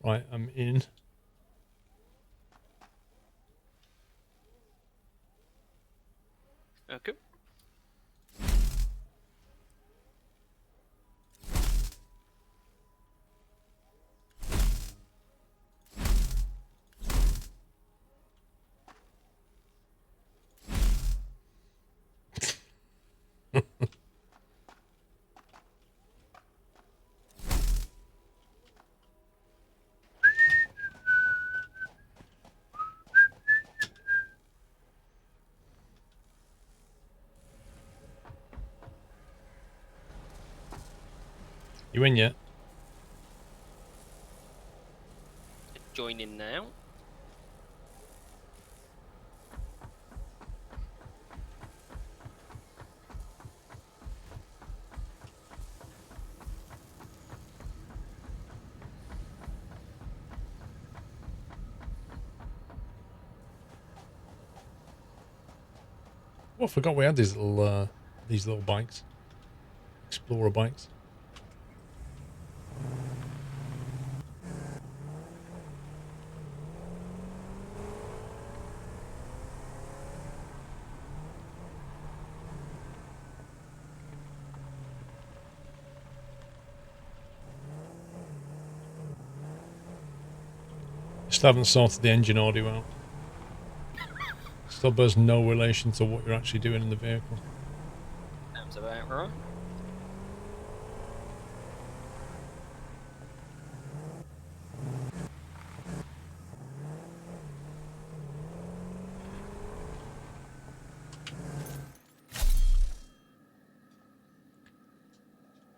Right, I'm in. Okay. You in yet? Join in now. Oh, I forgot we had these little bikes. Explorer bikes. Just haven't sorted the engine audio out. Still bears no relation to what you're actually doing in the vehicle. Sounds about right.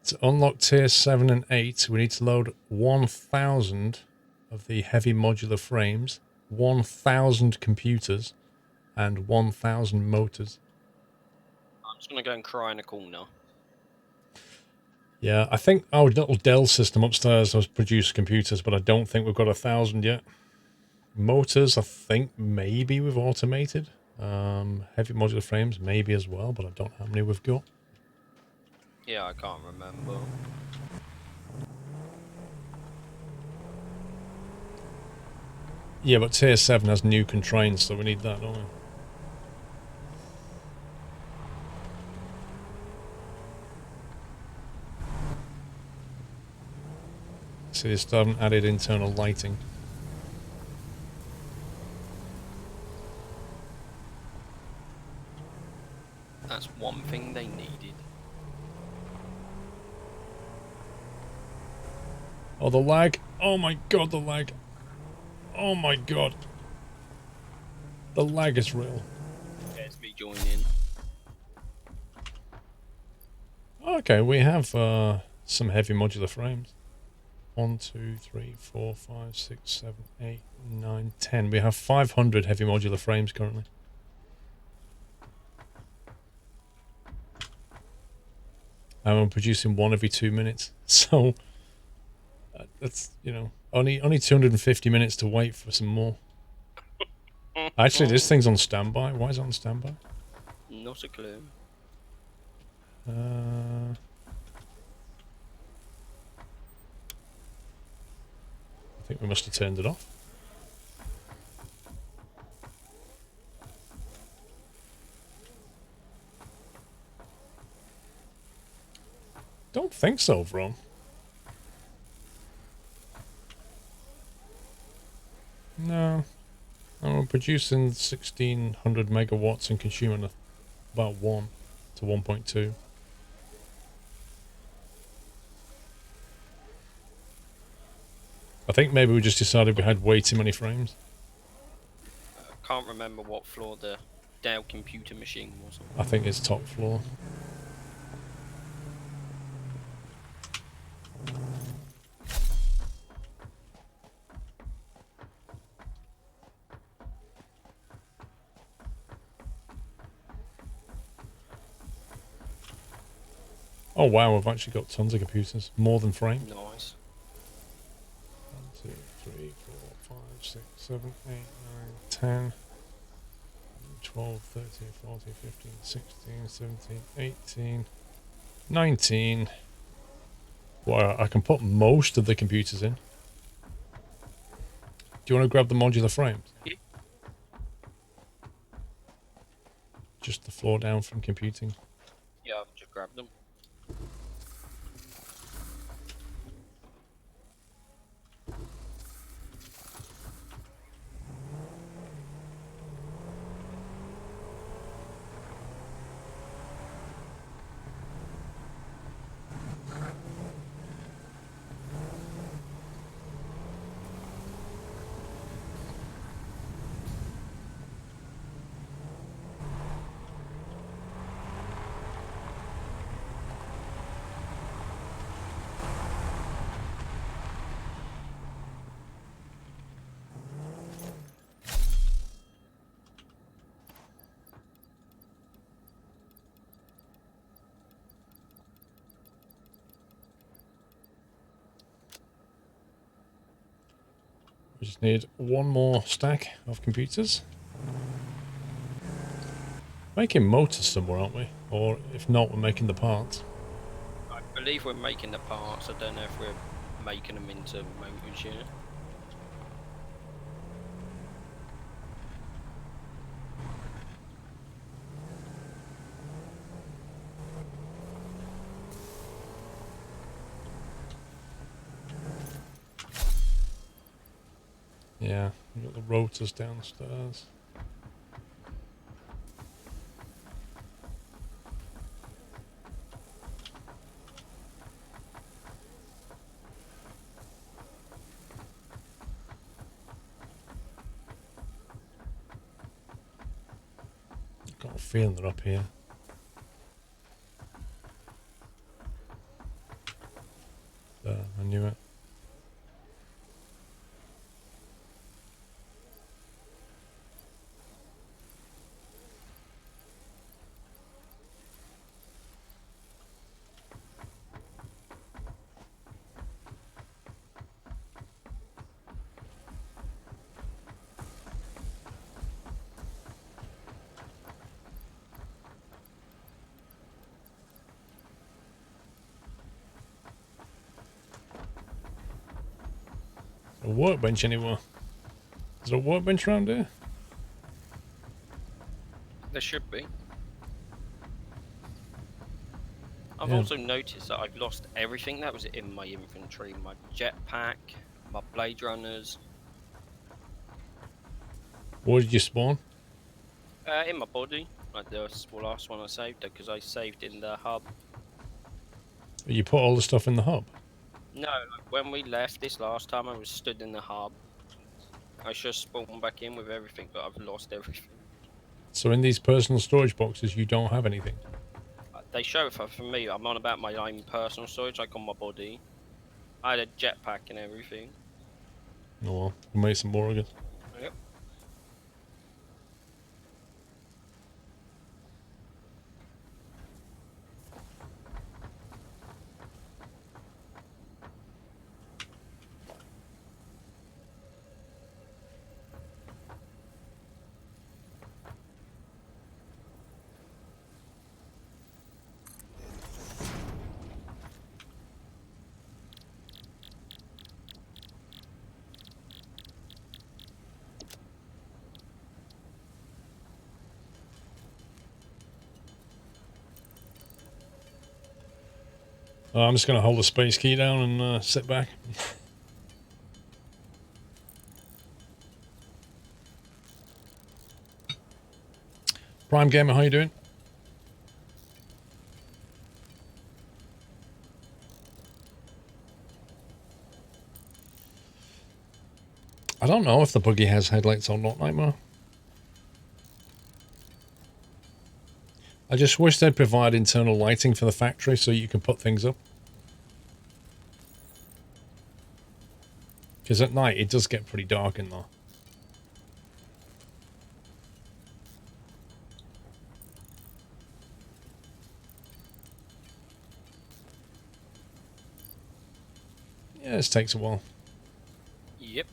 To unlock tier 7 and 8, we need to load 1,000 of the heavy modular frames, 1,000 computers, and 1,000 motors. I'm just gonna go and cry in a corner. Yeah, I think our little Dell system upstairs has produced computers, but I don't think we've got 1,000 yet. Motors, I think maybe we've automated. Heavy modular frames, maybe as well, but I don't know how many we've got. Yeah, I can't remember. Yeah, but tier 7 has new constraints, so we need that, don't we? See, they still haven't added internal lighting. That's one thing they needed. Oh, the lag. Oh my god, the lag. Oh my god. The lag is real. There's me joining. Okay, we have some heavy modular frames. 1, 2, 3, 4, 5, 6, 7, 8, 9, 10. We have 500 heavy modular frames currently. And we're producing one every 2 minutes. So that's, you know, only 250 minutes to wait for some more. Actually, this thing's on standby. Why is it on standby? Not a clue. I think we must have turned it off. Don't think so, Vron. No. We're producing 1,600 megawatts and consuming about 1 to 1.2. I think maybe we just decided we had way too many frames. Can't remember what floor the Dell computer machine was on. I think it's top floor. Oh wow, we've actually got tons of computers. More than frames. Nice. 1, 2, 3, 4, 5, 6, 7, 8, 9, 10, 12, 13, 14, 15, 16, 17, 18, 19. Well, I can put most of the computers in. Do you want to grab the modular frames? Yeah. Just the floor down from computing. Yeah, I've just grabbed them. We just need one more stack of computers. Making motors somewhere, aren't we? Or if not, we're making the parts. I believe we're making the parts. I don't know if we're making them into motors yet. Yeah, we've got the rotors downstairs. Got a feeling they're up here. There, I knew it. A workbench anywhere? Is there a workbench around here? There should be. I've Yeah. also noticed that I've lost everything that was in my inventory. My jetpack, my blade runners. Where did you spawn? In my body. Like the last one I saved, because I saved in the hub. You put all the stuff in the hub? No, like when we left this last time, I was stood in the hub. I should spawn back in with everything, but I've lost everything. So in these personal storage boxes, you don't have anything? They show it for me. I'm on about my own personal storage, like on my body. I had a jetpack and everything. Oh well, we'll make some more, I guess. Yep. I'm just going to hold the space key down and sit back. Prime Gamer, how you doing? I don't know if the buggy has headlights or not, Nightmare. I just wish they'd provide internal lighting for the factory so you can put things up. Because at night it does get pretty dark in there. Yeah, this takes a while. Yep.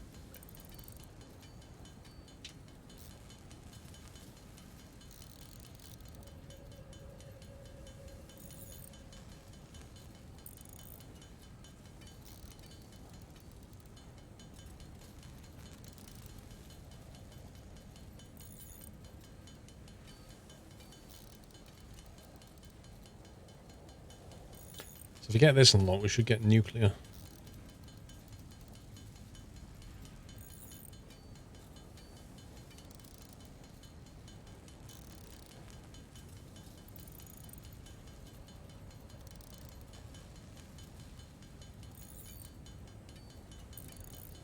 if we get this unlocked, we should get nuclear.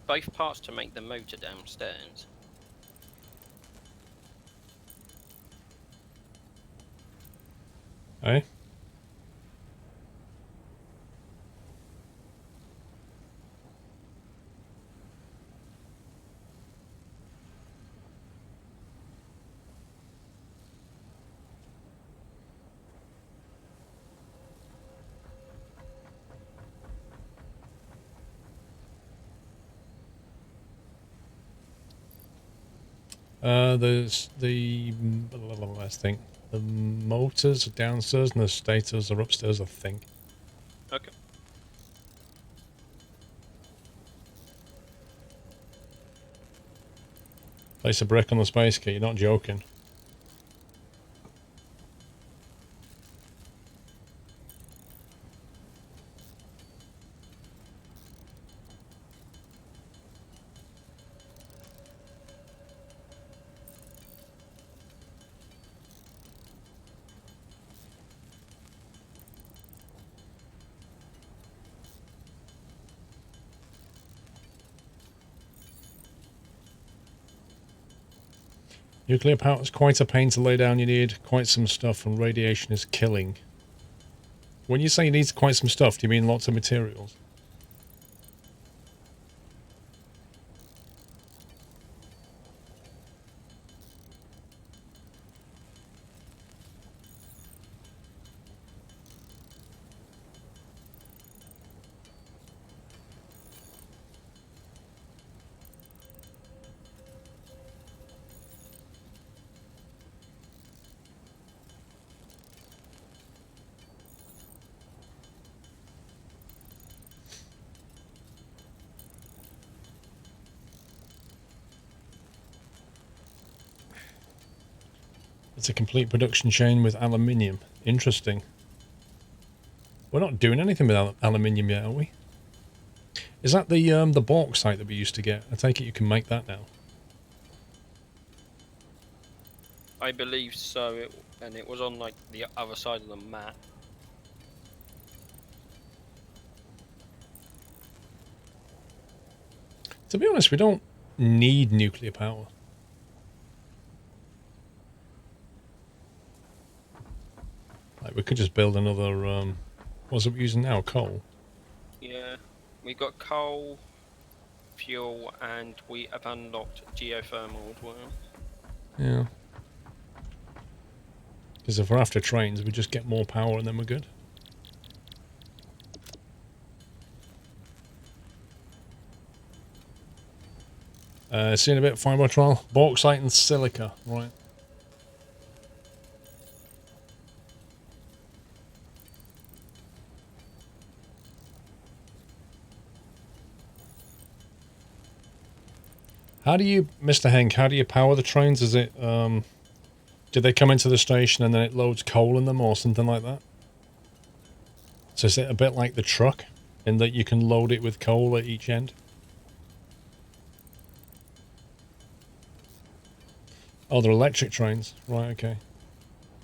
Both parts to make the motor downstairs. Eh? There's the last thing. The motors are downstairs and the stators are upstairs, I think. Okay. Place a brick on the space key, you're not joking. Nuclear power is quite a pain to lay down. You need quite some stuff, and radiation is killing. When you say you need quite some stuff, do you mean lots of materials? It's a complete production chain with aluminium. Interesting. We're not doing anything with aluminium yet, are we? Is that the bauxite that we used to get? I take it you can make that now. I believe so, and it was on like the other side of the map. To be honest, we don't need nuclear power. Like, we could just build another, what's it we're using now? Coal? Yeah, we got coal, fuel, and we have unlocked geothermal as well. Yeah. Because if we're after trains, we just get more power and then we're good. See you in a bit, fibre trial. Bauxite and silica, right. How do you, Mr. Henk, how do you power the trains? Is it, do they come into the station and then it loads coal in them or something like that? So is it a bit like the truck in that you can load it with coal at each end? Oh, they're electric trains. Right, okay.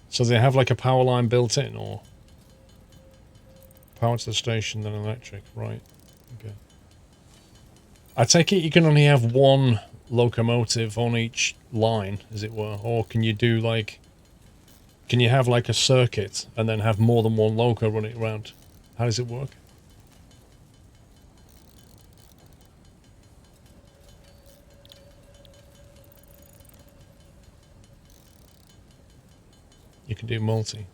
So they have like a power line built in, or power to the station, then electric. Right, okay. I take it you can only have one locomotive on each line, as it were, or can you do like... Can you have like a circuit and then have more than one loco running around? How does it work? You can do multi.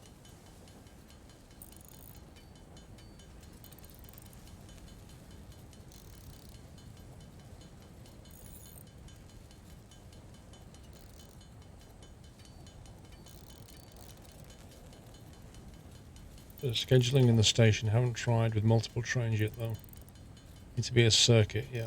Scheduling in the station. Haven't tried with multiple trains yet, though. Need to be a circuit, yeah.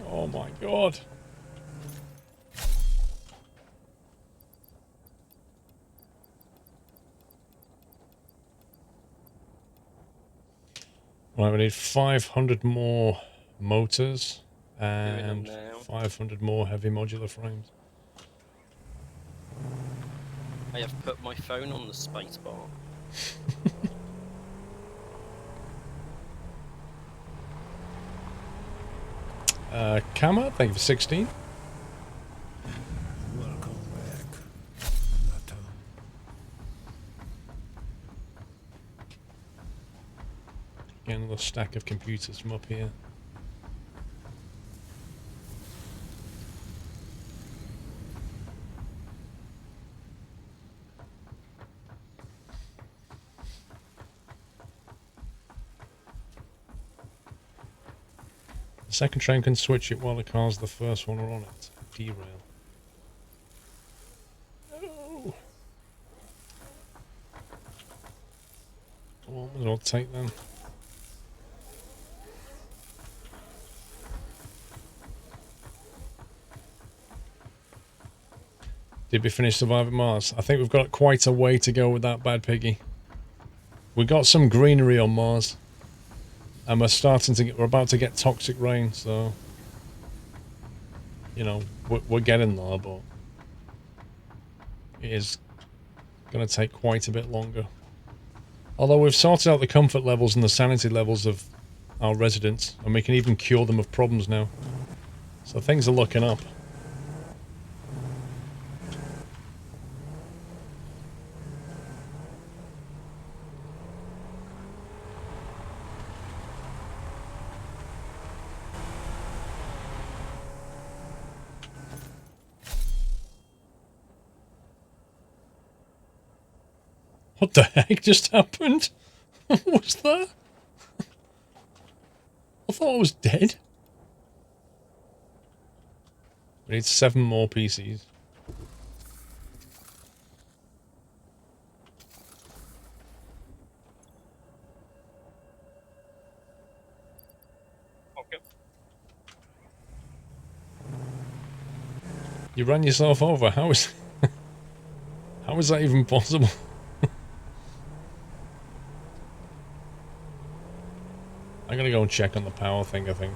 Oh my god. Right, we need 500 more motors and 500 more heavy modular frames. I have put my phone on the spacebar. Kama, thank you for 16. Welcome back. Nato. Again, another stack of computers from up here. The second train can switch it while the cars the first one are on it. Derail. No! Well, I'll take them. Did we finish Surviving Mars? I think we've got quite a way to go with that, Bad Piggy. We got some greenery on Mars. And we're about to get toxic rain, so... You know, we're getting there, but... It is going to take quite a bit longer. Although we've sorted out the comfort levels and the sanity levels of our residents, and we can even cure them of problems now. So things are looking up. What the heck just happened? What was that? I thought I was dead. We need 7 more PCs. Okay. You ran yourself over. How is that even possible? I'm gonna go and check on the power thing, I think.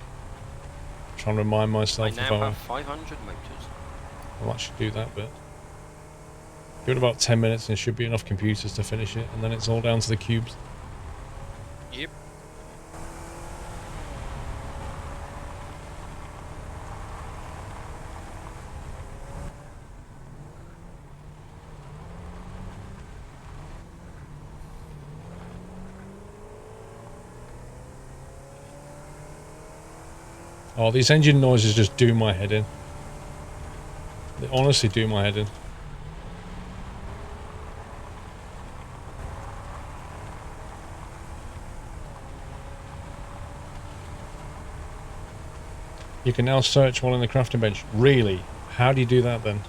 Trying to remind myself I now have 500 motors. I'll actually do that bit. Give it about 10 minutes and it should be enough computers to finish it, and then it's all down to the cubes. Yep. Oh, these engine noises just do my head in. They honestly do my head in. You can now search one in the crafting bench. Really? How do you do that then?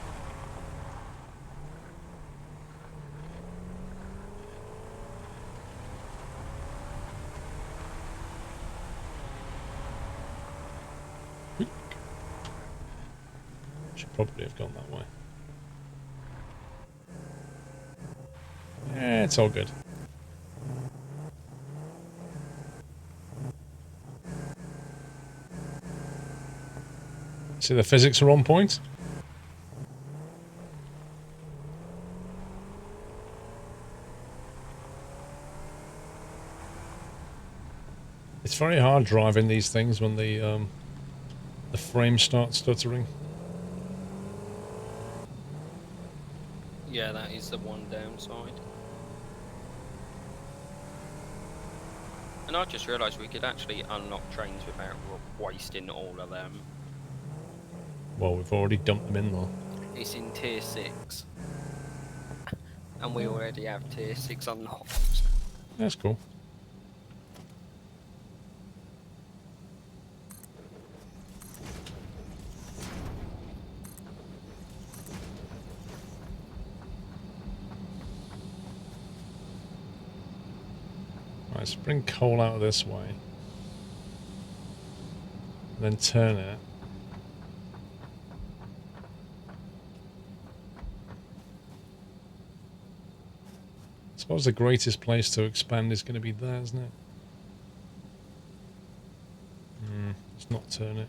Should probably have gone that way. Yeah, it's all good. See, the physics are on point. It's very hard driving these things when the frames start stuttering. Yeah, that is the one downside. And I just realised we could actually unlock trains without wasting all of them. Well, we've already dumped them in though. It's in tier 6. And we already have tier 6 unlocked. That's cool. Right, let's bring coal out of this way. And then turn it. suppose the greatest place to expand is going to be there, isn't it? Let's not turn it.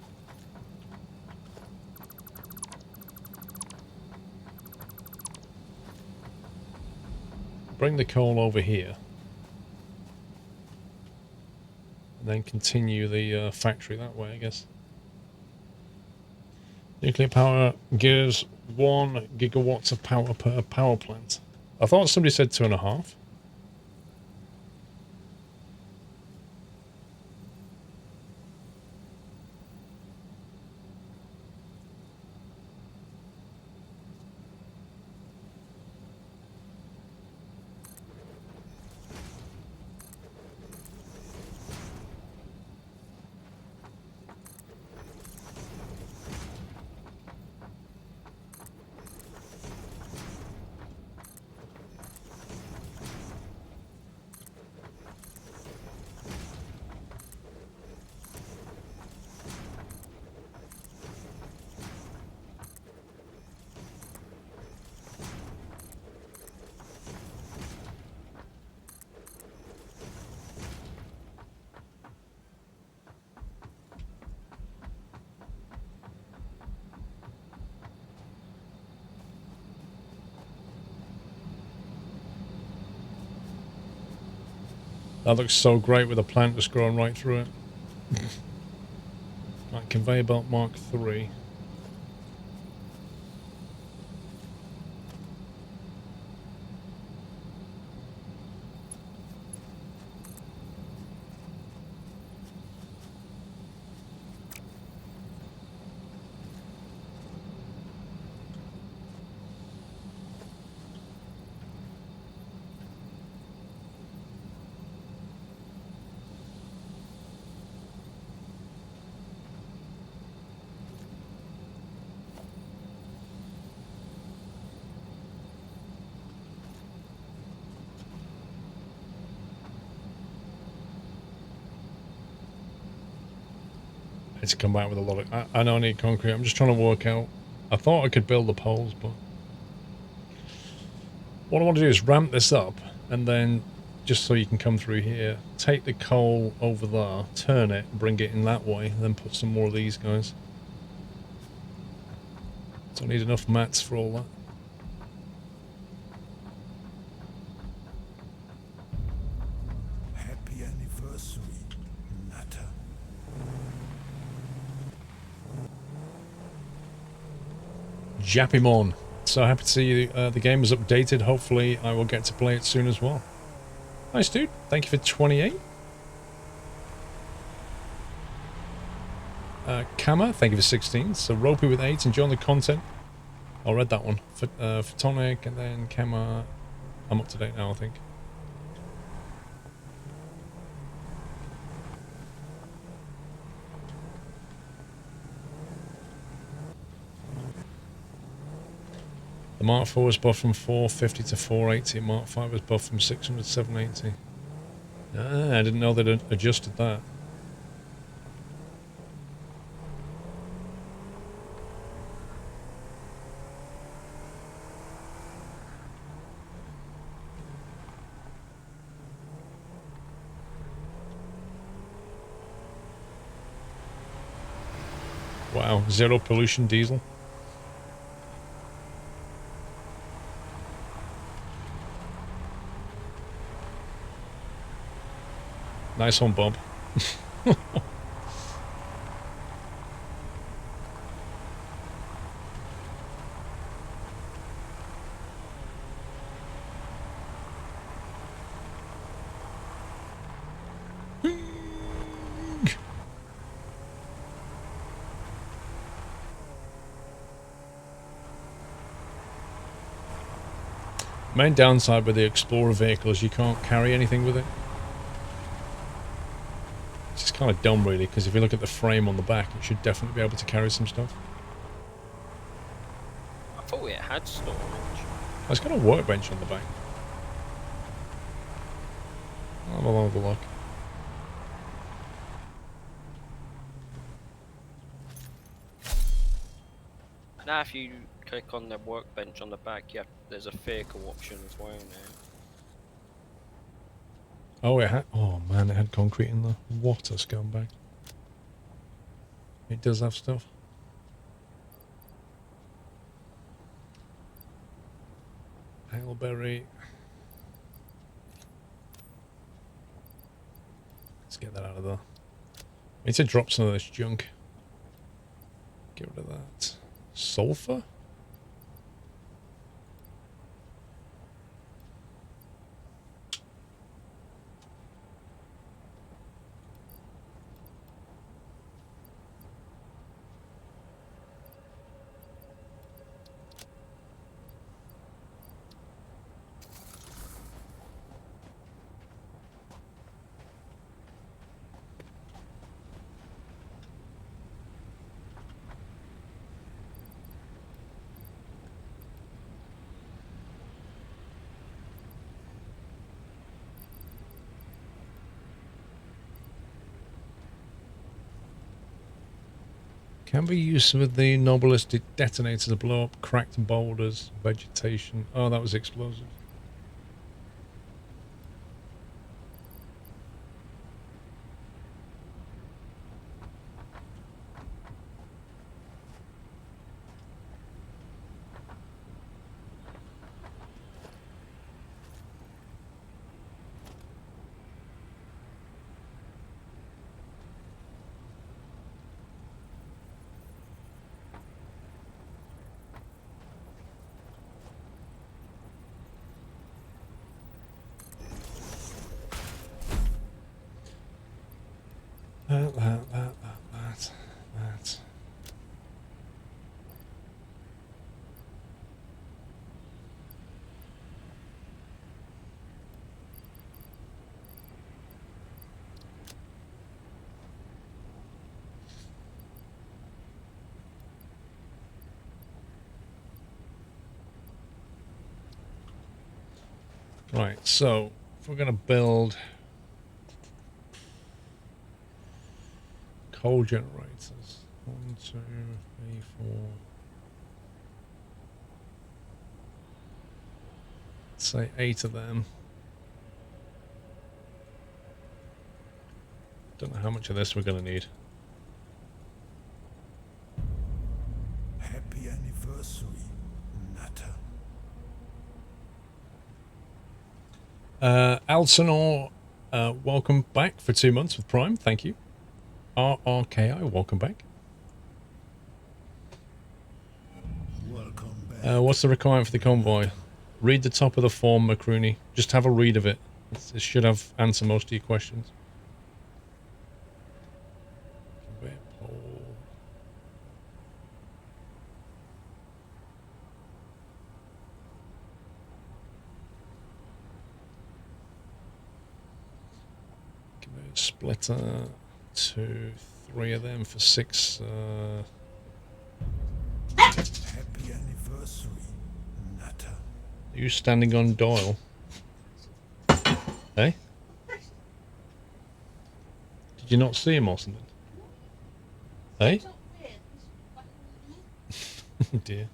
Bring the coal over here. And then continue the factory that way, I guess. Nuclear power gives 1 gigawatts of power per power plant. I thought somebody said 2.5. That looks so great with a plant just growing right through it. Right, conveyor belt Mark 3. To come back with a lot of... I know I need concrete. I'm just trying to work out... I thought I could build the poles, but... What I want to do is ramp this up, and then, just so you can come through here, take the coal over there, turn it, bring it in that way, and then put some more of these guys. So I need enough mats for all that. Happy anniversary, Natter. Jappimon. So happy to see the game is updated. Hopefully I will get to play it soon as well. Nice, dude. Thank you for 28. Kama, thank you for 16. So Ropey with 8, enjoying the content. I read that one. Photonic, and then Kama. I'm up to date now, I think. The Mark 4 was buffed from 450 to 480. Mark 5 was buffed from 600 to 780. Ah, I didn't know they'd adjusted that. Wow, zero pollution diesel. Nice one, Bob. Main downside with the Explorer vehicle is you can't carry anything with it. It's kind of dumb, really, because if you look at the frame on the back, it should definitely be able to carry some stuff. I thought it had storage. It's got a workbench on the back. I'll have a look. Now if you click on the workbench on the back, there's a vehicle option as well now. Oh, it had. Oh man, it had concrete in there. What a scumbag! It does have stuff. Hailberry. Let's get that out of there. I need to drop some of this junk. Get rid of that. Sulfur? Can be used with the novelist detonator to blow up cracked boulders, vegetation. Oh, that was explosive. That. Right, so if we're going to build coal generators, 1, 2, 3, 4. Let's say 8 of them. Don't know how much of this we're going to need. Happy anniversary, Natter. Alcinor, welcome back for 2 months with Prime. Thank you. RRKI, welcome back. Welcome back. What's the requirement for the convoy? Read the top of the form, Macrooney. Just have a read of it. It should have answer most of your questions. Splitter, 2, 3 of them for 6. Happy anniversary, Natter. You standing on Doyle? Hey? Did you not see him or something? Hey? Oh dear.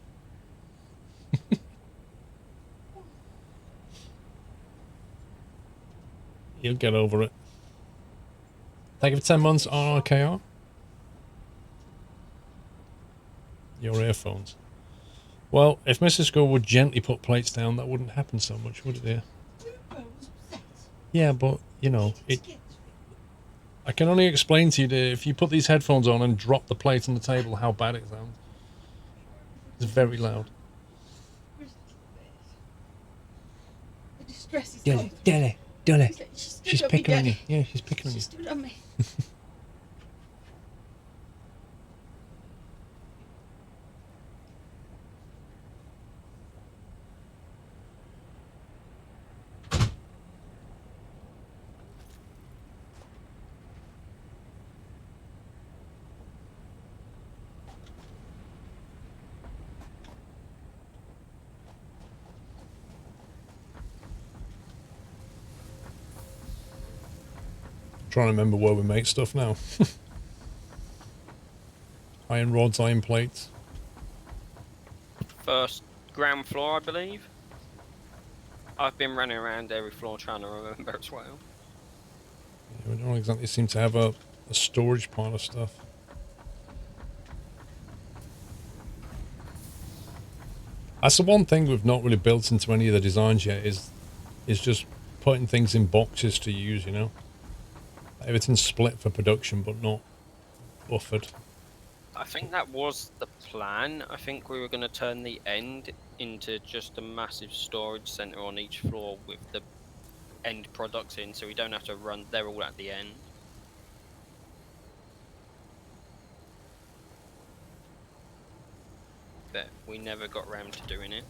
You'll get over it. Thank you for 10 months, RRKR. Your earphones. Well, if Mrs. Skull would gently put plates down, that wouldn't happen so much, would it, dear? Yeah, but, you know, I can only explain to you, dear, if you put these headphones on and drop the plate on the table, how bad it sounds. It's very loud. Dilly. She's picking on you. Yeah, she's picking on you. She stood on me. Trying to remember where we make stuff now. Iron rods, iron plates. First ground floor, I believe. I've been running around every floor trying to remember as well. Yeah, we don't exactly seem to have a storage pile of stuff. That's the one thing we've not really built into any of the designs yet is just putting things in boxes to use, you know? Everything's split for production, but not buffered. I think that was the plan. I think we were going to turn the end into just a massive storage center on each floor with the end products in, so we don't have to run. They're all at the end. But we never got around to doing it.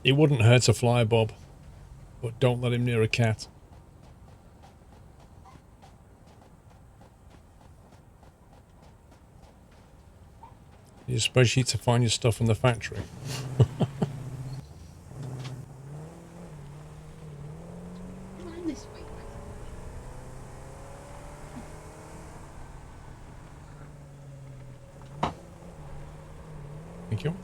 It wouldn't hurt a fly, Bob, but don't let him near a cat. Use a spreadsheet to find your stuff in the factory. Thank you.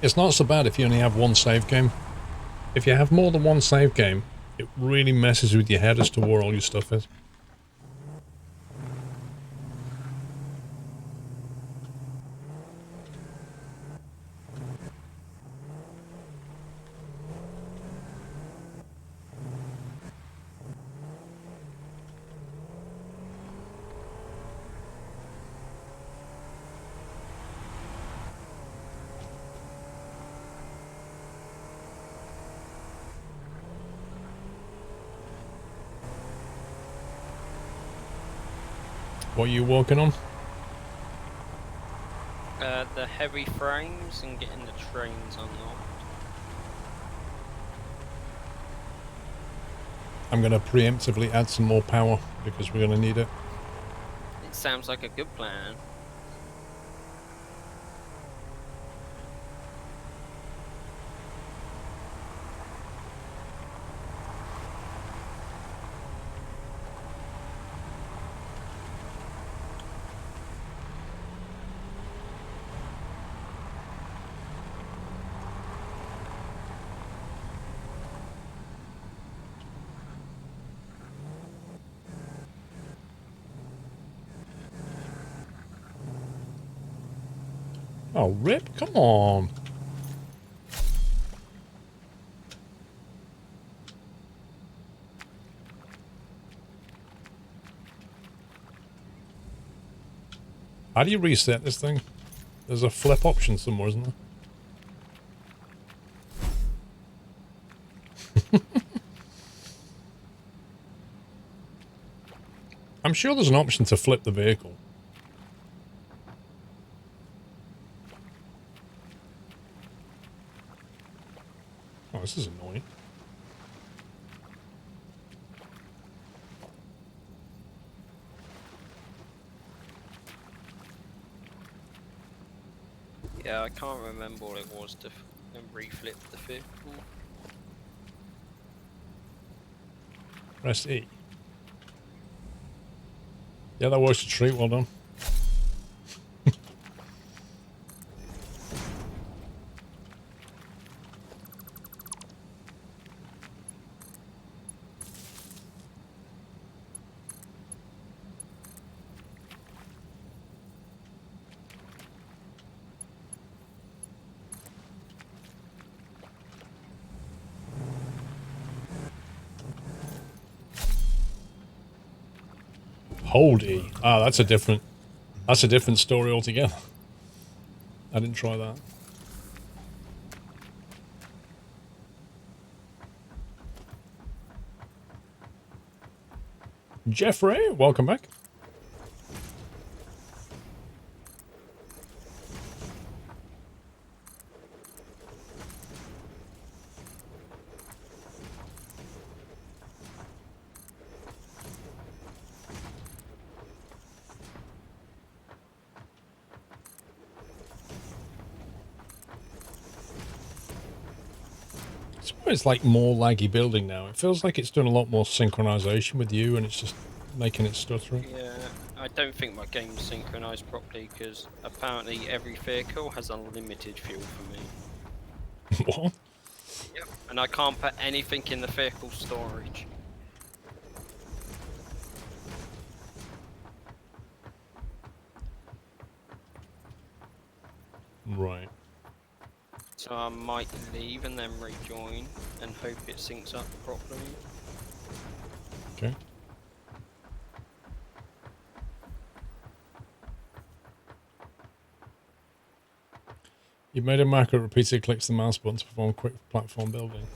It's not so bad if you only have one save game. If you have more than one save game, it really messes with your head as to where all your stuff is. What are you working on? The heavy frames and getting the trains unlocked. I'm going to preemptively add some more power because we're going to need it. It sounds like a good plan. Oh, Rip, come on. How do you reset this thing? There's a flip option somewhere, isn't there? I'm sure there's an option to flip the vehicle. Oh, this is annoying. Yeah, I can't remember what it was to reflip the vehicle. Press E. Yeah, that works a treat. Well done. Hold E. Ah, that's a different story altogether. I didn't try that. Jeffrey, welcome back. It's like more laggy building now. It feels like it's done a lot more synchronization with you, and it's just making it stutter. Yeah, I don't think my game's synchronized properly because apparently every vehicle has unlimited fuel for me. What? Yep. And I can't put anything in the vehicle storage. Right. So I might leave and then rejoin and hope it syncs up properly. Okay. You've made a marker that repeatedly clicks the mouse button to perform quick platform building.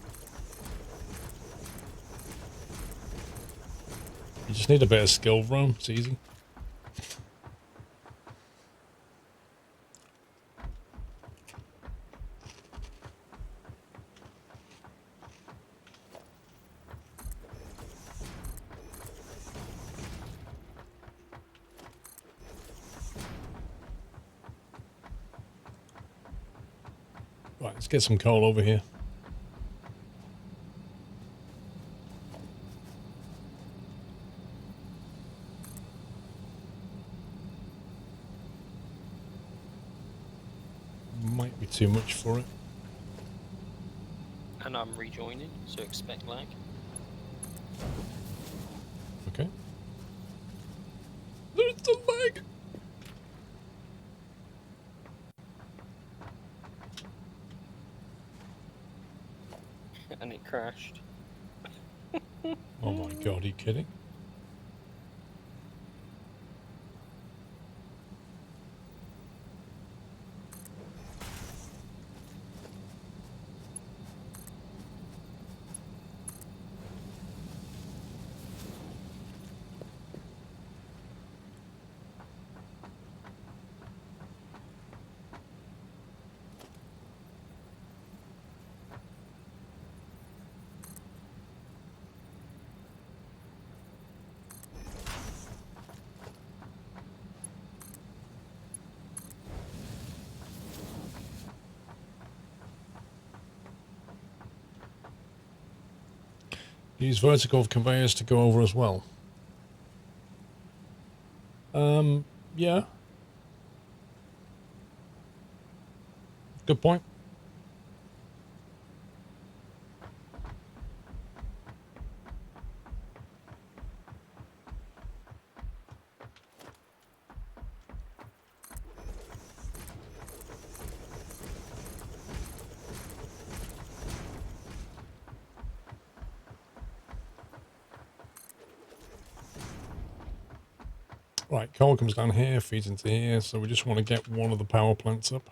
You just need a bit of skill, Rome. It's easy. Right, let's get some coal over here. Might be too much for it. And I'm rejoining, so expect lag. Okay. There's the lag! And it crashed. Oh my god, are you kidding? Use vertical conveyors to go over as well. Yeah. Good point. Right, coal comes down here, feeds into here, so we just want to get one of the power plants up.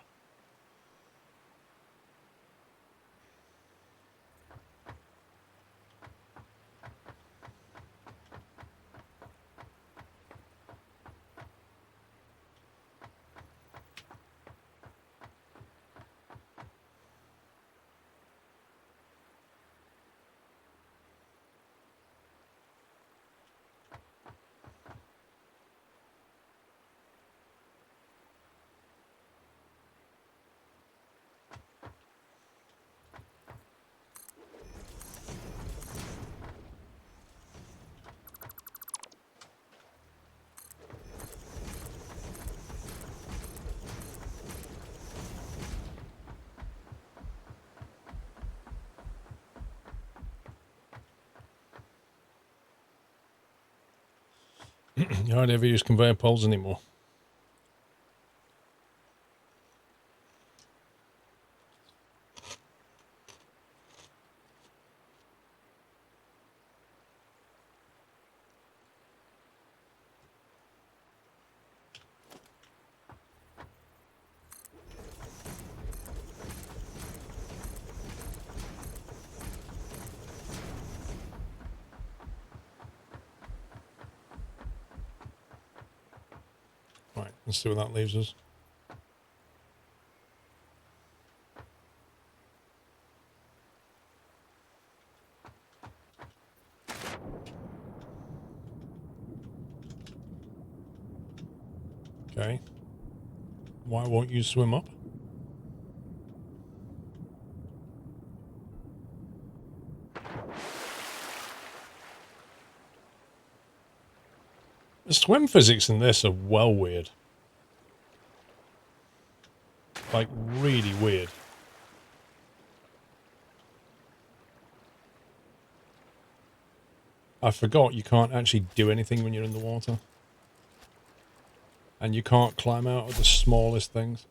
You hardly ever use conveyor poles anymore. Right, let's see where that leaves us. Okay. Why won't you swim up? The swim physics in this are well weird. Like, really weird. I forgot you can't actually do anything when you're in the water. And you can't climb out of the smallest things.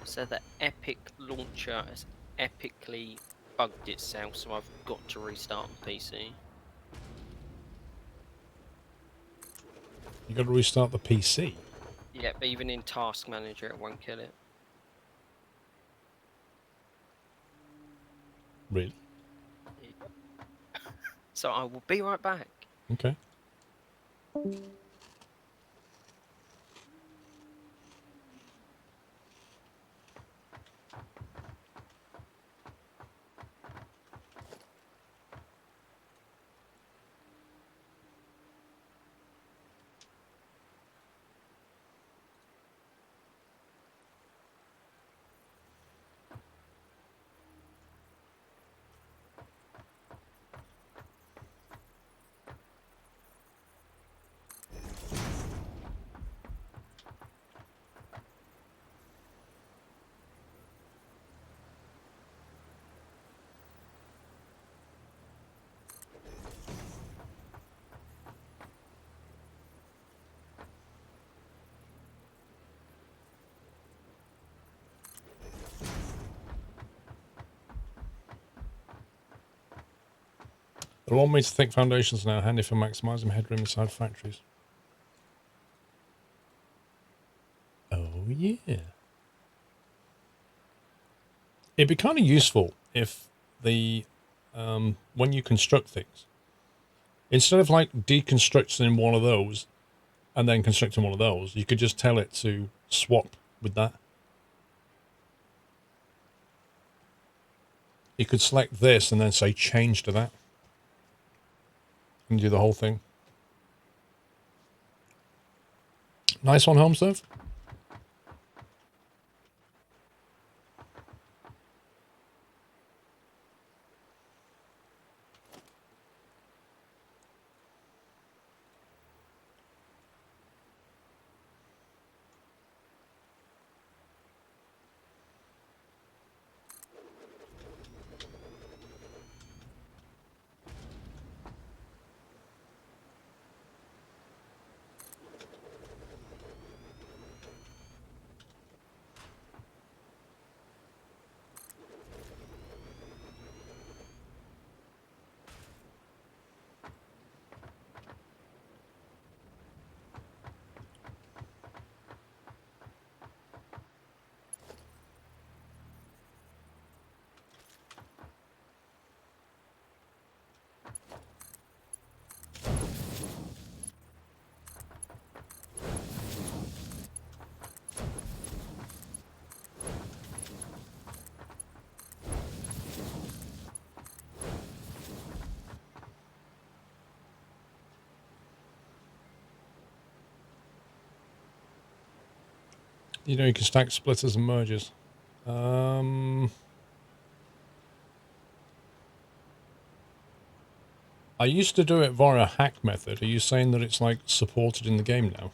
So the Epic launcher has epically bugged itself, so I've got to restart the PC. You got to restart the PC. Yep, even in Task Manager it won't kill it. Really? So I will be right back. Okay. There are all made to thick foundations now, handy for maximizing headroom inside factories. Oh, yeah. It'd be kind of useful if the, when you construct things, instead of like deconstructing one of those and then constructing one of those, you could just tell it to swap with that. You could select this and then say change to that. And do the whole thing. Nice one, Helmserve. You know, you can stack splitters and mergers. I used to do it via a hack method. Are you saying that it's like supported in the game now?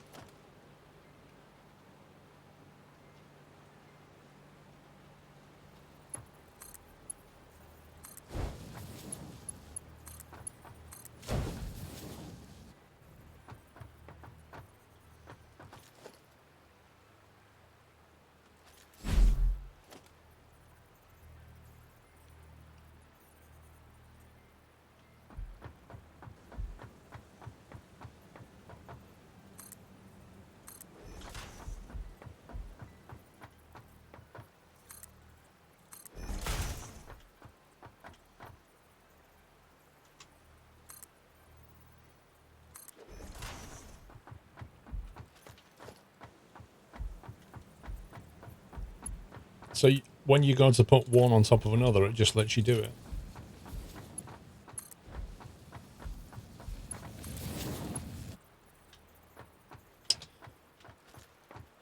So when you go to put one on top of another, it just lets you do it.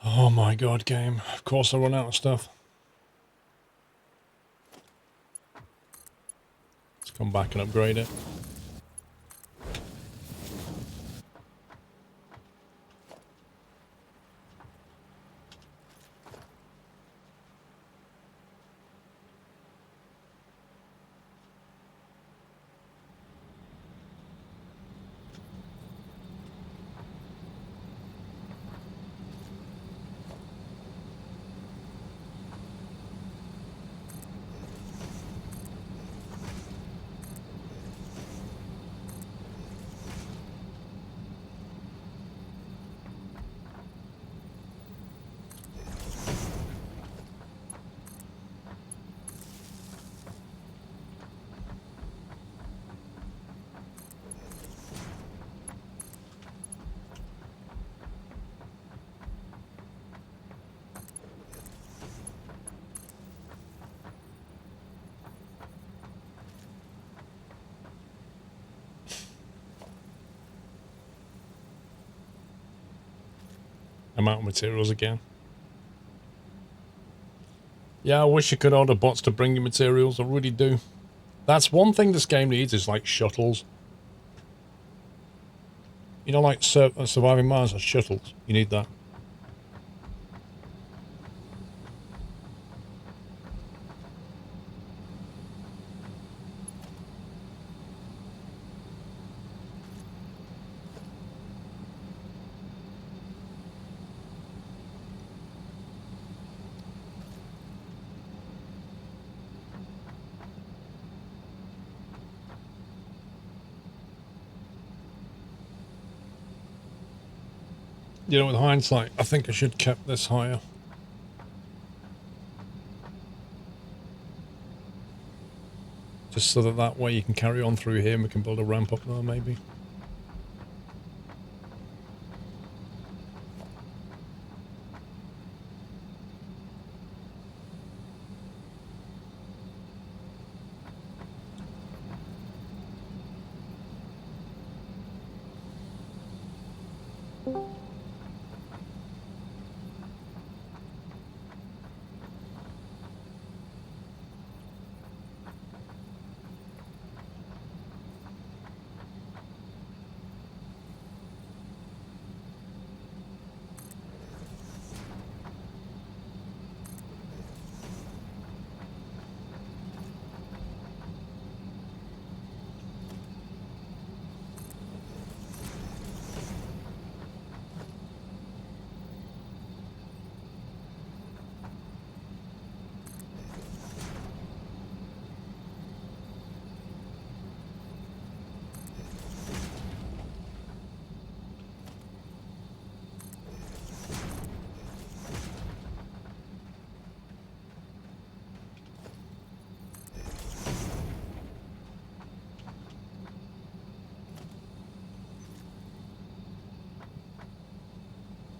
Oh my god, game. Of course I run out of stuff. Let's come back and upgrade it. Amount of materials again. Yeah, I wish you could order bots to bring you materials. I really do. That's one thing this game needs is like shuttles. You know, like Surviving Mars has shuttles. You need that. You know, with hindsight, I think I should have kept this higher. Just so that way you can carry on through here and we can build a ramp up there, maybe.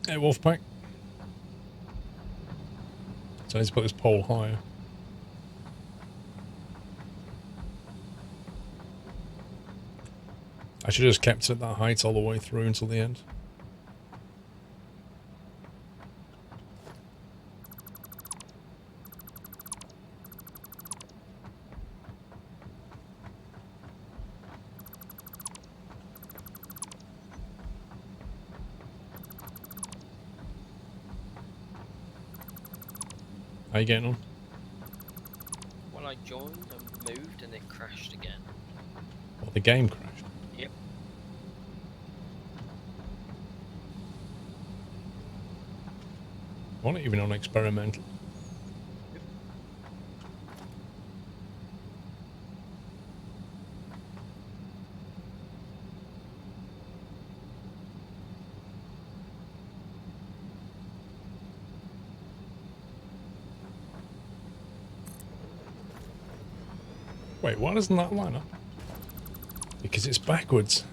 Hey, Wolfpack. So I need to put this pole higher. I should have just kept it at that height all the way through until the end. How you getting on? Well, I joined and moved and it crashed again. Well, the game crashed. Yep. I wasn't even on experimental. Wait, why doesn't that line up? Because it's backwards.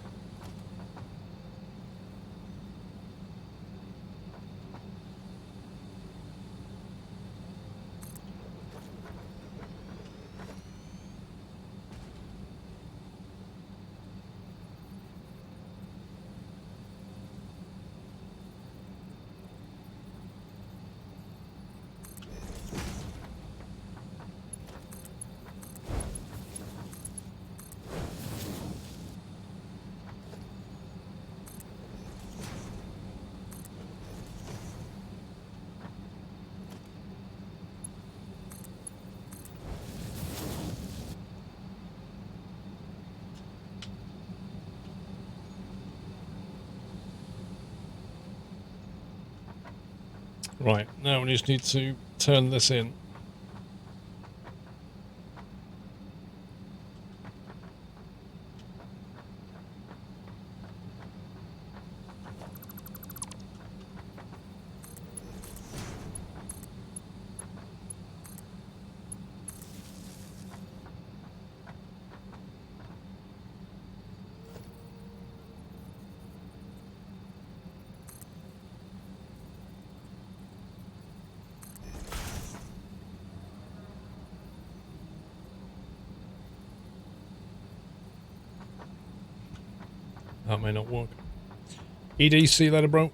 Right, now we just need to turn this in. That may not work. EDC letter, bro.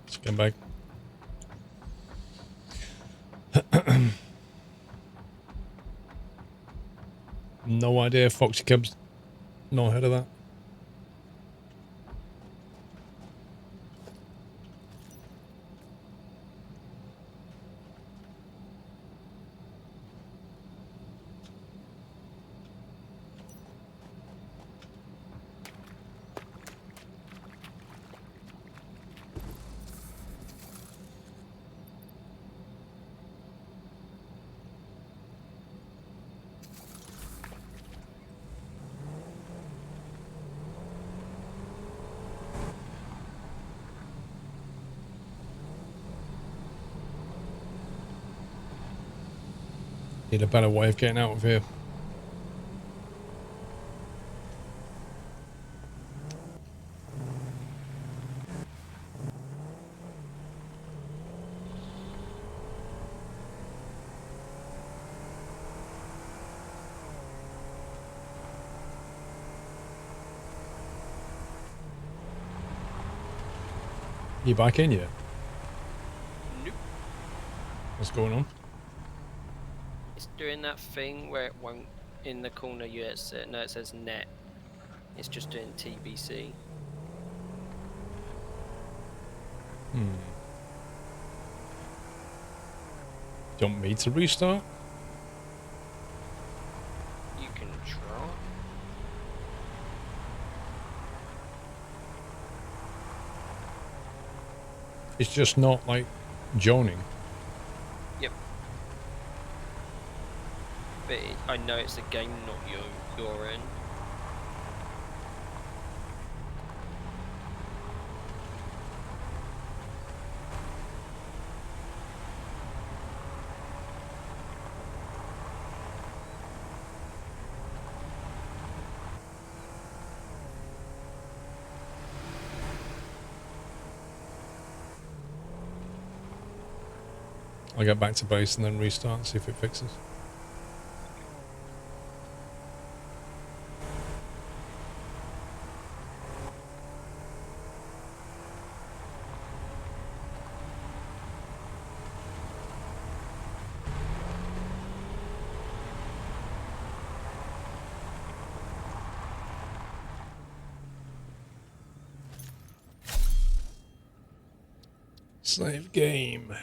Let's come back. No idea, Foxy Cubs. No heard of that. Need a better way of getting out of here. You back in yet? Nope. What's going on? It's doing that thing where it won't, in the corner you it says net. It's just doing TBC. Do you want me to restart? You can try. It's just not like joining. Yep. But I know it's a game, not you're in. I'll get back to base and then restart and see if it fixes. Save game.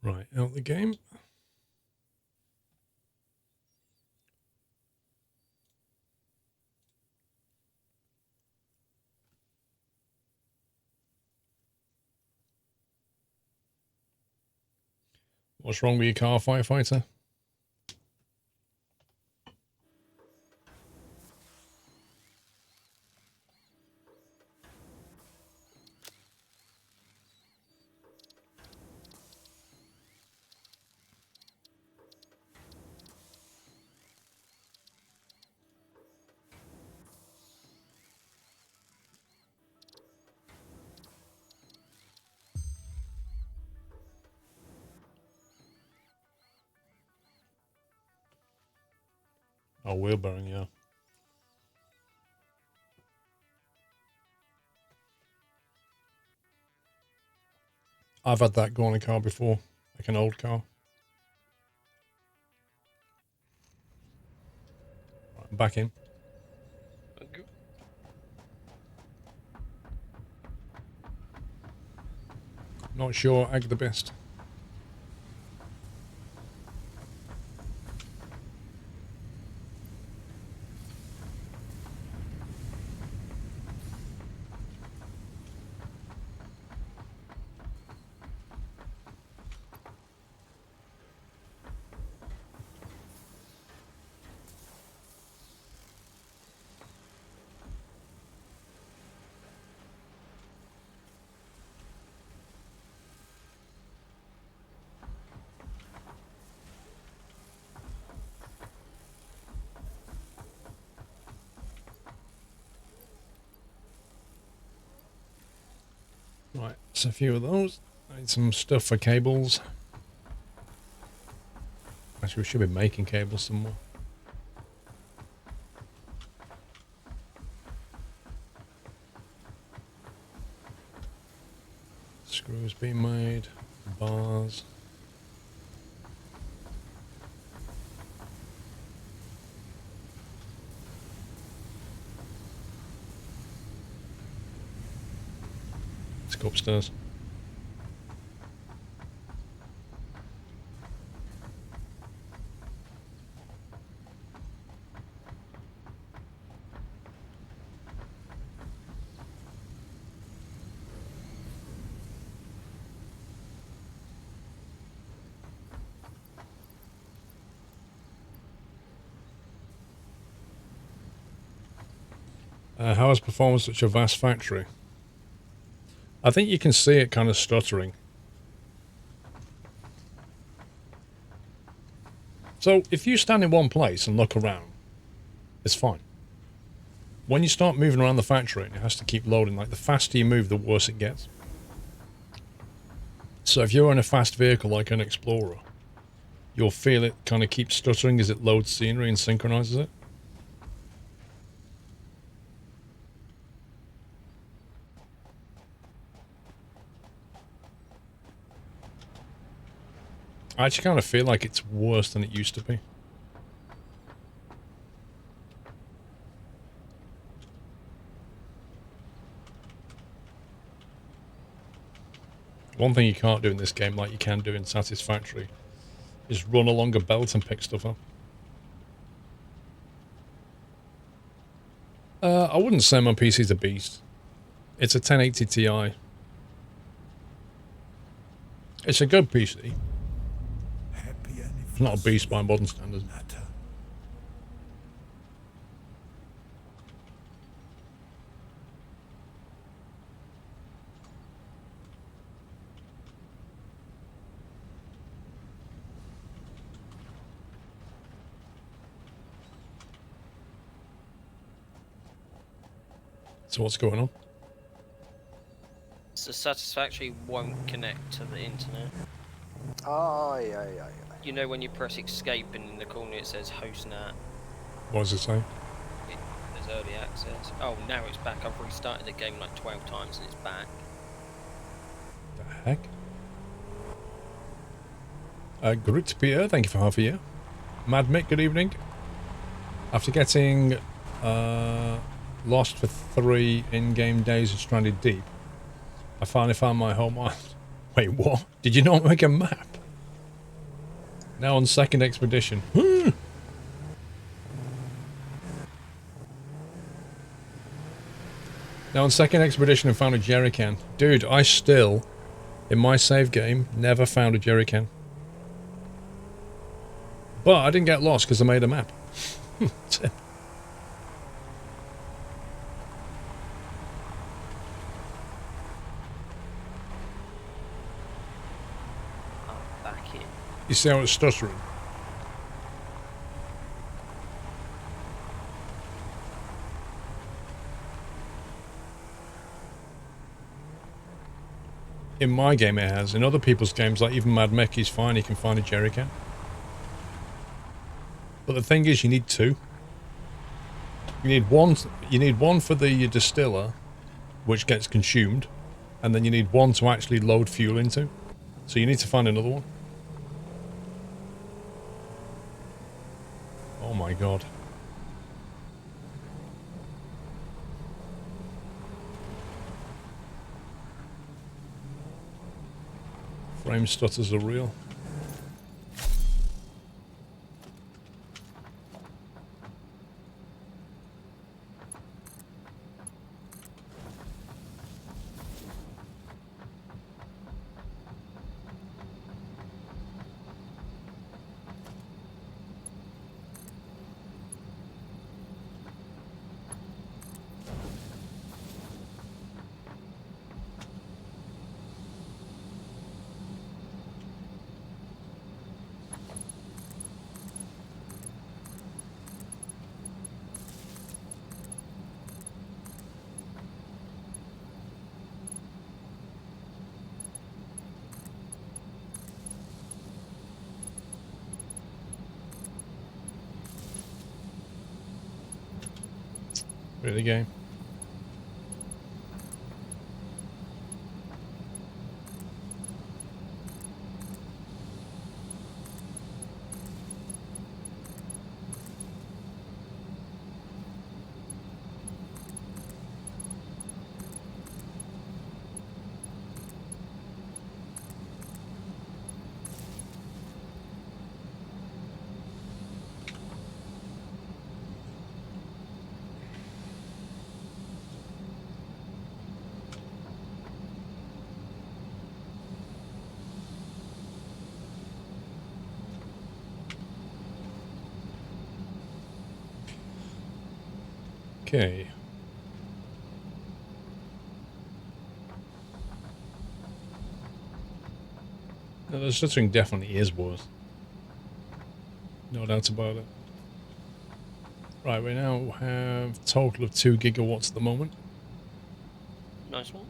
Right, out the game. What's wrong with your car, firefighter? Oh, wheel bearing, yeah. I've had that go on a car before, like an old car. Right, I'm back in. Okay. Not sure, ag the best. Right, so a few of those. Need some stuff for cables. Actually, we should be making cables somewhere. Screws being made. Bars. Let's go upstairs. How is performance such a vast factory? I think you can see it kind of stuttering. So if you stand in one place and look around, it's fine. When you start moving around the factory, it has to keep loading. Like the faster you move, the worse it gets. So if you're in a fast vehicle like an Explorer, you'll feel it kind of keep stuttering as it loads scenery and synchronizes it. I actually kind of feel like it's worse than it used to be. One thing you can't do in this game like you can do in Satisfactory is run along a belt and pick stuff up. I wouldn't say my PC's a beast. It's a 1080 Ti. It's a good PC. It's not a beast by modern standards. So what's going on? So Satisfactory won't connect to the internet. Oh, yeah. You know when you press escape and in the corner it says hostnet? What does it say? There's early access. Oh, now it's back. I've restarted the game like 12 times and it's back. The heck? Groot Pierre, thank you for half a year. Mad Mick, good evening. After getting lost for 3 in-game days of Stranded Deep, I finally found my home island. Wait, what? Did you not make a map? Now on second expedition. Now on second expedition and found a jerry can. Dude, I still, in my save game, never found a jerry can. But I didn't get lost because I made a map. Back in. You see how it's stuttering? In my game it has. In other people's games, like even Mad Mick, he's fine, he can find a jerry can. But the thing is, you need 2. You need one. You need one for the distiller, which gets consumed, and then you need one to actually load fuel into. So you need to find another one. Oh my god. Frame stutters are real. Really game. Okay. No, the stuttering definitely is worse. No doubt about it. Right, we now have a total of 2 gigawatts at the moment. Nice one.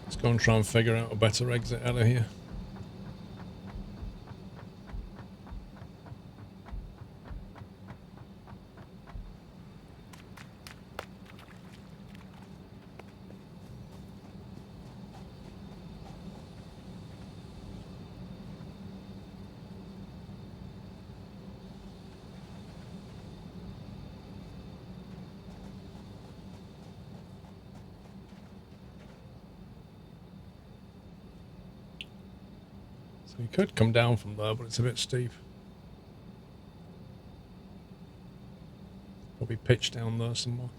Let's go and try and figure out a better exit out of here. So you could come down from there, but it's a bit steep. Probably pitch down there somewhere.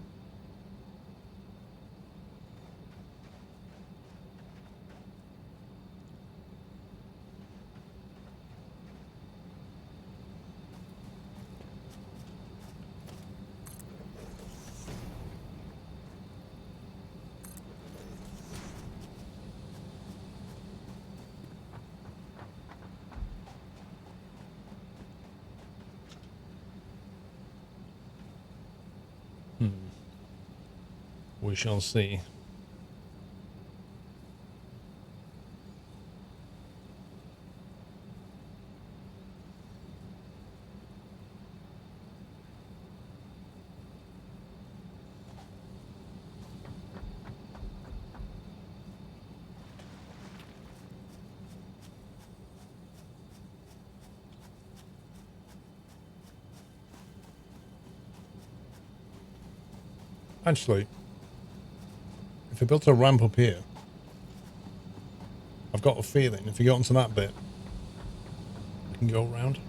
We shall see. Actually, if I built a ramp up here, I've got a feeling if you go onto that bit, you can go around.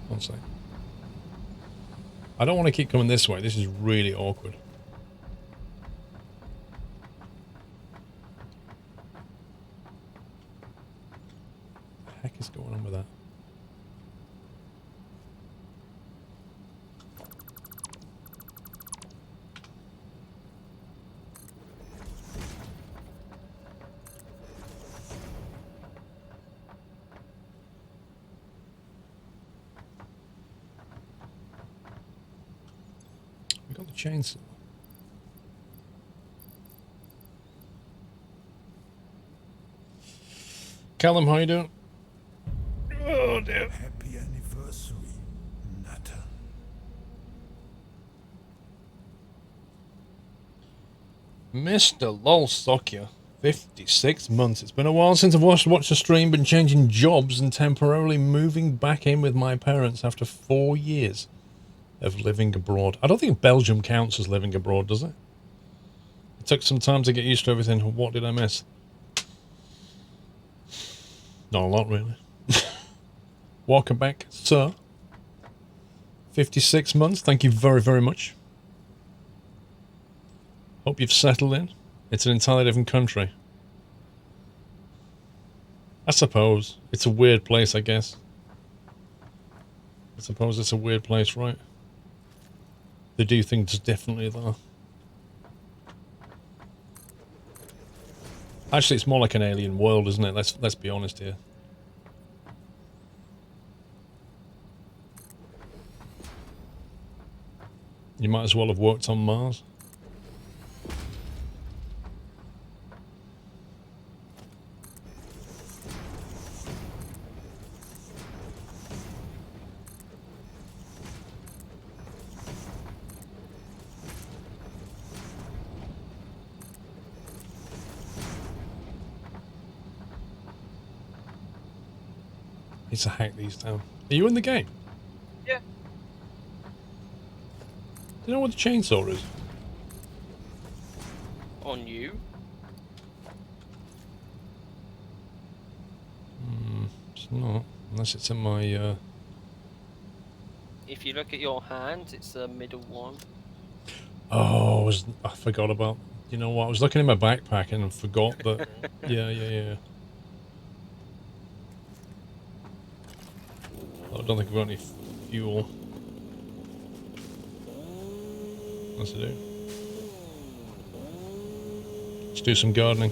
One sec. I don't want to keep coming this way. This is really awkward. What the heck is going on with that? chainsaw. Callum, how you doing? Oh dear. Happy anniversary, Nutter. Mr. Lolsockia, 56 months. It's been a while since I've watched a stream, been changing jobs and temporarily moving back in with my parents after 4 years of living abroad. I don't think Belgium counts as living abroad, does it? It took some time to get used to everything. What did I miss? Not a lot, really. Welcome back, sir. 56 months. Thank you very, very much. Hope you've settled in. It's an entirely different country. I suppose. It's a weird place, I guess. I suppose it's a weird place, right? They do things differently, though. Actually, it's more like an alien world, isn't it? Let's be honest here. You might as well have worked on Mars. Need to hack these down. Are you in the game? Yeah. Do you know what the chainsaw is? On you. It's not. Unless it's in my, If you look at your hand, it's the middle one. Oh, I forgot about... You know what? I was looking in my backpack and I forgot that... Yeah. I don't think I've got any fuel. Yes, I do. Let's do some gardening.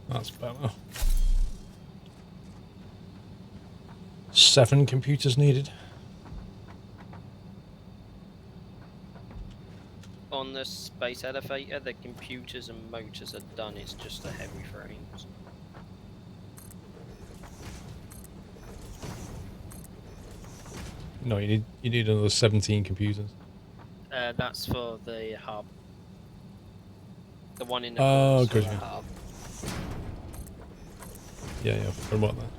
That's better. 7 computers needed. On the space elevator, the computers and motors are done. It's just the heavy frames. No, you need another 17 computers. That's for the hub. The one in the Oh, corner is for good. the hub. Yeah, I forgot about that.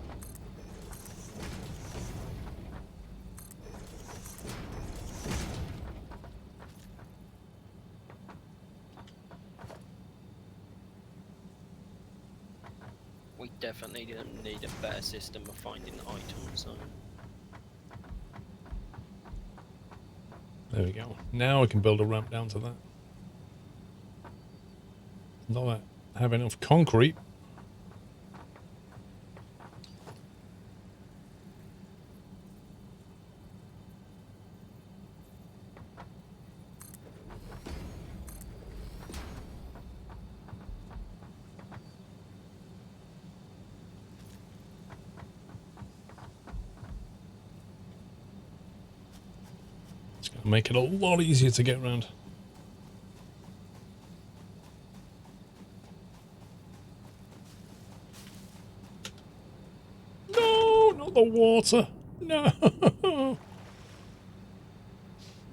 We definitely need a better system of finding items. So. There we go. Now I can build a ramp down to that. Not that I have enough concrete. It's going to make it a lot easier to get around. No, not the water. No.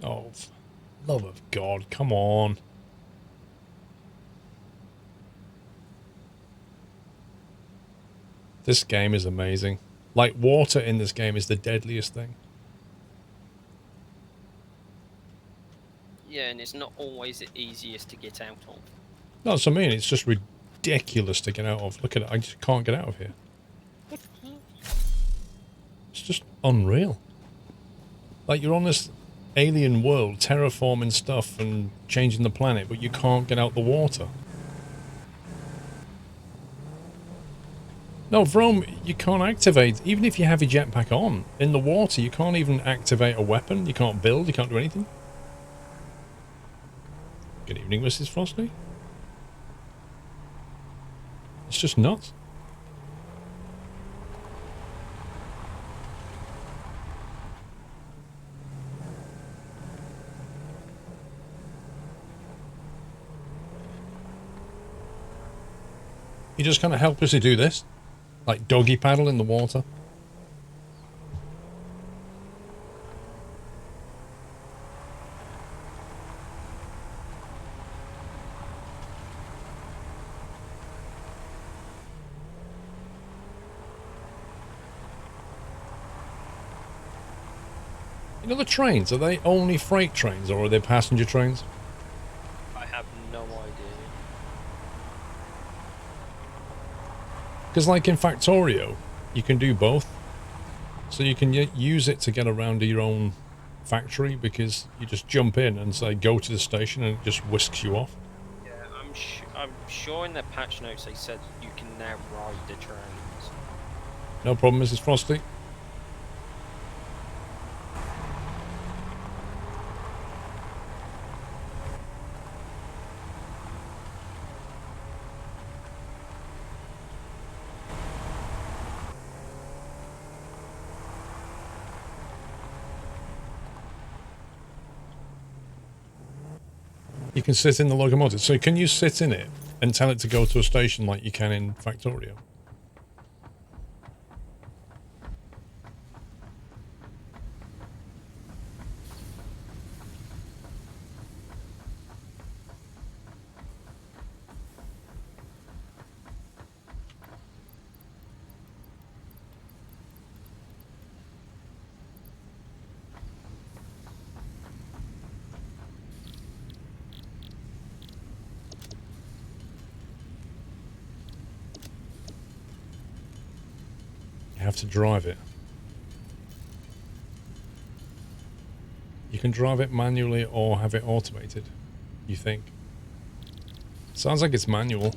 Oh, love of God, come on. This game is amazing. Like, water in this game is the deadliest thing. Yeah, and it's not always the easiest to get out of. No, that's what I mean. It's just ridiculous to get out of. Look at it. I just can't get out of here. It's just unreal. Like, you're on this alien world, terraforming stuff and changing the planet, but you can't get out the water. No, Vrome, you can't activate, even if you have your jetpack on, in the water, you can't even activate a weapon, you can't build, you can't do anything. Good evening, Mrs. Frosty. It's just nuts. You just kind of helplessly do this, like doggy paddle in the water. You know the trains, are they only freight trains or are they passenger trains? I have no idea. Because like in Factorio, you can do both. So you can use it to get around to your own factory because you just jump in and say go to the station and it just whisks you off. Yeah, I'm sure in their patch notes they said you can now ride the trains. No problem, Mrs. Frosty. You can sit in the locomotive. So can you sit in it and tell it to go to a station like you can in Factorio? You have to drive it. You can drive it manually or have it automated, you think? Sounds like it's manual.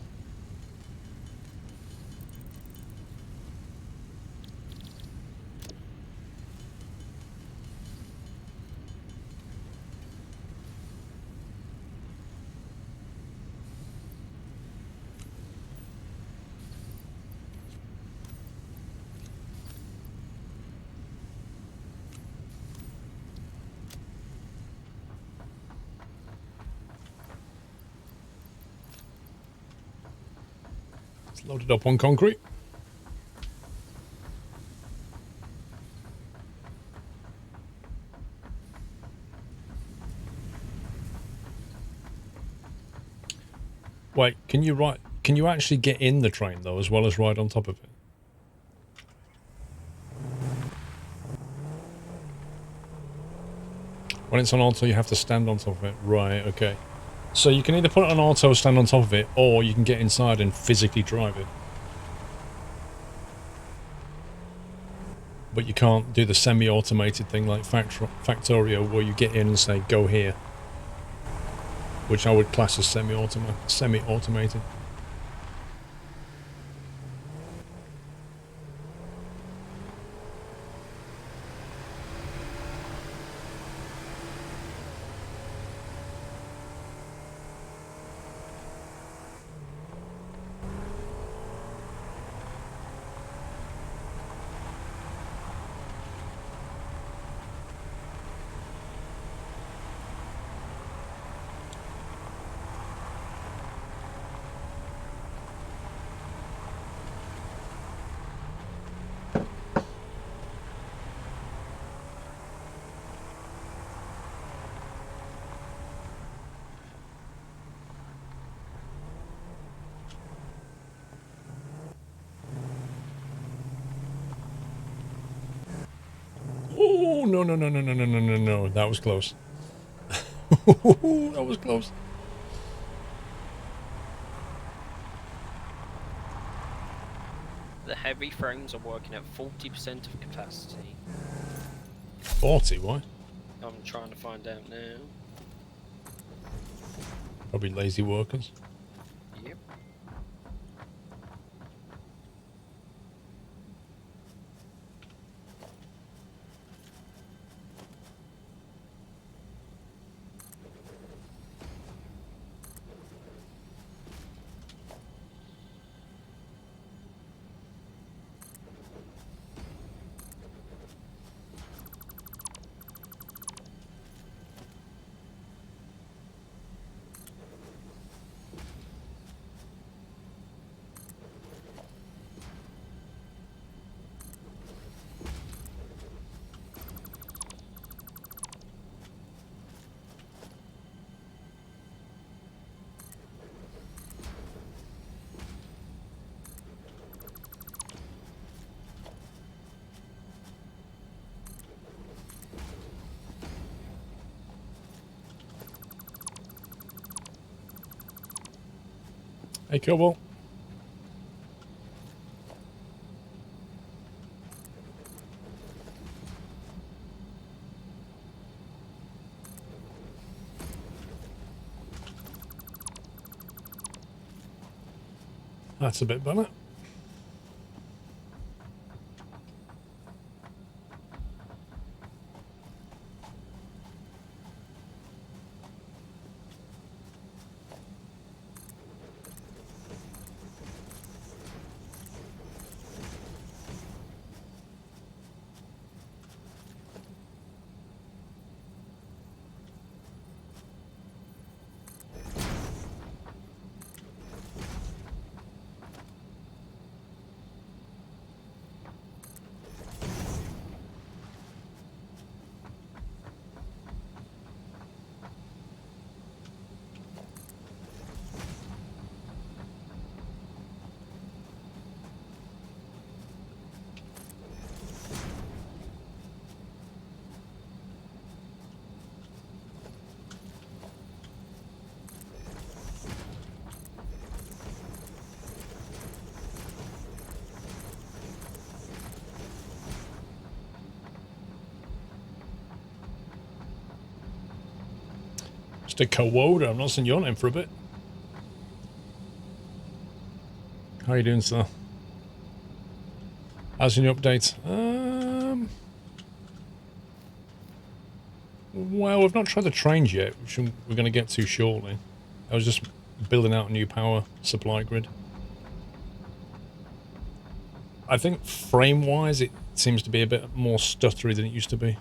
It's loaded up on concrete. Wait, can you actually get in the train though as well as ride on top of it? When it's on auto you have to stand on top of it. Right, okay. So you can either put it on auto, stand on top of it, or you can get inside and physically drive it. But you can't do the semi-automated thing like Factorio where you get in and say, go here. Which I would class as semi-automated. Oh, no, no, no, no, no, no, no, no, no. That was close. That was close. The heavy frames are working at 40% of capacity. 40, why? I'm trying to find out now. Probably lazy workers. Yep. Hey, Cobalt. That's a bit better. Mr. Cowoda, I've not seen your name for a bit. How are you doing, sir? How's your new update? Well, we've not tried the trains yet, which we're going to get to shortly. I was just building out a new power supply grid. I think frame-wise, it seems to be a bit more stuttery than it used to be.